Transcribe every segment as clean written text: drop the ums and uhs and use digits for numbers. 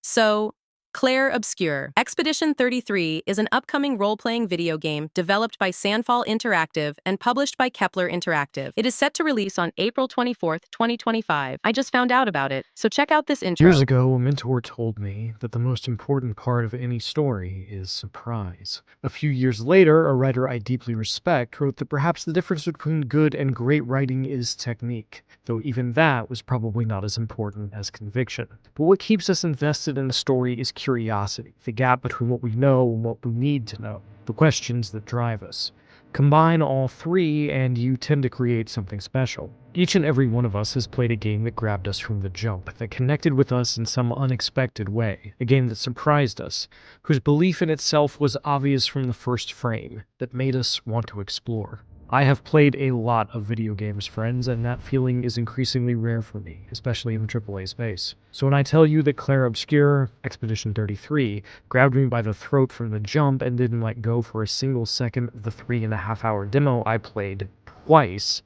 So, Clair Obscur. Expedition 33 is an upcoming role-playing video game developed by Sandfall Interactive and published by Kepler Interactive. It is set to release on April 24th, 2025. I just found out about it, so check out this intro. Years ago, a mentor told me that the most important part of any story is surprise. A few years later, a writer I deeply respect wrote that perhaps the difference between good and great writing is technique, though even that was probably not as important as conviction. But what keeps us invested in a story is curiosity, the gap between what we know and what we need to know, the questions that drive us. Combine all three and you tend to create something special. Each and every one of us has played a game that grabbed us from the jump, that connected with us in some unexpected way, a game that surprised us, whose belief in itself was obvious from the first frame, that made us want to explore. I have played a lot of video games, friends, and that feeling is increasingly rare for me, especially in the AAA space. So when I tell you that Clair Obscur, Expedition 33, grabbed me by the throat from the jump and didn't let go for a single second of the 3.5-hour demo I played twice,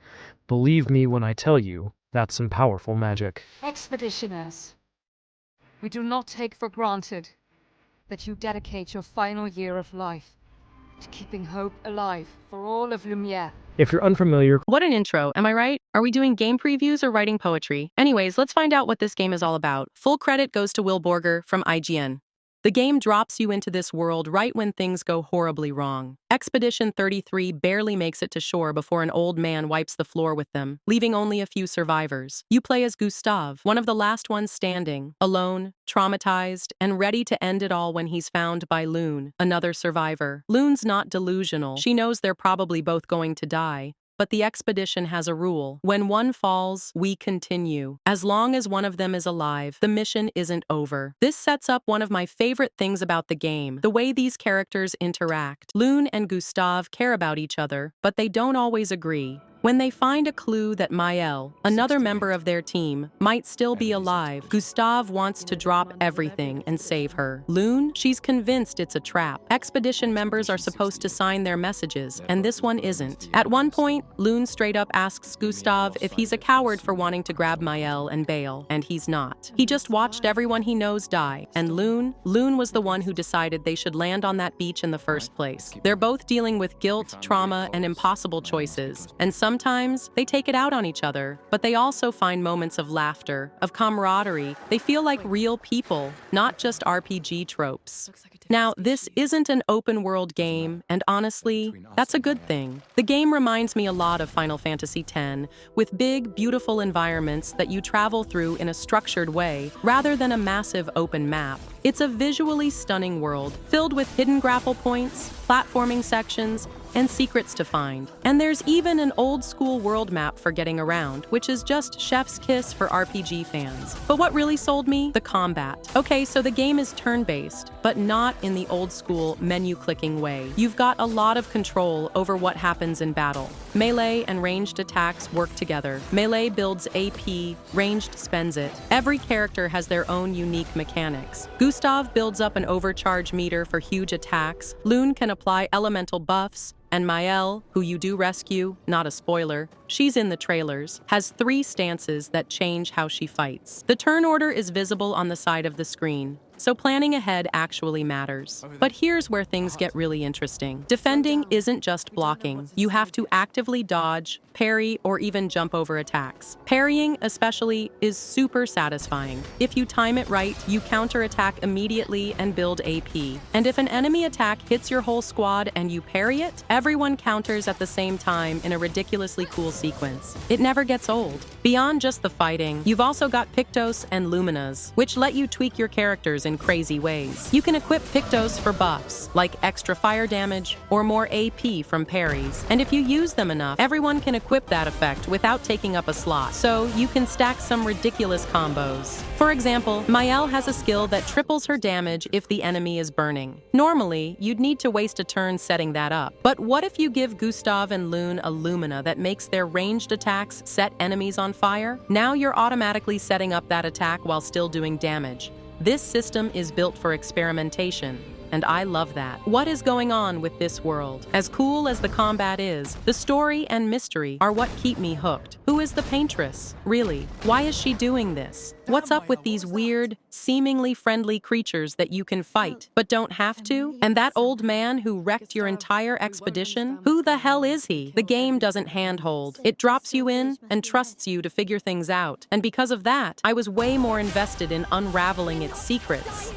believe me when I tell you, that's some powerful magic. Expeditioners, we do not take for granted that you dedicate your final year of life to keeping hope alive for all of Lumiere. If you're unfamiliar, What an intro, am I right? Are we doing game previews or writing poetry? Anyways, let's find out what this game is all about. Full credit goes to Will Borger from IGN. The game drops you into this world right when things go horribly wrong. Expedition 33 barely makes it to shore before an old man wipes the floor with them, leaving only a few survivors. You play as Gustav, one of the last ones standing, alone, traumatized, and ready to end it all when he's found by Lune, another survivor. Lune's not delusional. She knows they're probably both going to die. But the expedition has a rule. When one falls, we continue. As long as one of them is alive, the mission isn't over. This sets up one of my favorite things about the game, the way these characters interact. Lune and Gustav care about each other, but they don't always agree. When they find a clue that Maëlle, another member of their team, might still be alive, Gustav wants to drop everything and save her. Lune, she's convinced it's a trap. Expedition members are supposed to sign their messages, and this one isn't. At one point, Lune straight up asks Gustav if he's a coward for wanting to grab Maëlle and bail, and he's not. He just watched everyone he knows die, and Lune was the one who decided they should land on that beach in the first place. They're both dealing with guilt, trauma, and impossible choices, and sometimes they take it out on each other, but they also find moments of laughter, of camaraderie. They feel like real people, not just RPG tropes. Now, this isn't an open-world game, and honestly, that's a good thing. The game reminds me a lot of Final Fantasy X, with big, beautiful environments that you travel through in a structured way, rather than a massive open map. It's a visually stunning world, filled with hidden grapple points, platforming sections, and secrets to find. And there's even an old-school world map for getting around, which is just chef's kiss for RPG fans. But what really sold me? The combat. Okay, so the game is turn-based, but not in the old-school menu-clicking way. You've got a lot of control over what happens in battle. Melee and ranged attacks work together. Melee builds AP, ranged spends it. Every character has their own unique mechanics. Gustav builds up an overcharge meter for huge attacks. Lune can apply elemental buffs, and Maëlle, who you do rescue, not a spoiler, she's in the trailers, has 3 stances that change how she fights. The turn order is visible on the side of the screen, so planning ahead actually matters. But here's where things get really interesting. Defending isn't just blocking. You have to actively dodge, parry, or even jump over attacks. Parrying, especially, is super satisfying. If you time it right, you counterattack immediately and build AP. And if an enemy attack hits your whole squad and you parry it, everyone counters at the same time in a ridiculously cool sequence. It never gets old. Beyond just the fighting, you've also got Pictos and Luminas, which let you tweak your characters in crazy ways. You can equip Pictos for buffs, like extra fire damage or more AP from parries. And if you use them enough, everyone can equip that effect without taking up a slot. So you can stack some ridiculous combos. For example, Maëlle has a skill that triples her damage if the enemy is burning. Normally, you'd need to waste a turn setting that up. But what if you give Gustav and Lune a Lumina that makes their ranged attacks set enemies on fire? Now you're automatically setting up that attack while still doing damage. This system is built for experimentation. and I love that. What is going on with this world? As cool as the combat is, the story and mystery are what keep me hooked. Who is the paintress? Really? Why is she doing this? What's up with these weird, seemingly friendly creatures that you can fight, but don't have to? And that old man who wrecked your entire expedition? Who the hell is he? The game doesn't handhold. It drops you in and trusts you to figure things out. And because of that, I was way more invested in unraveling its secrets.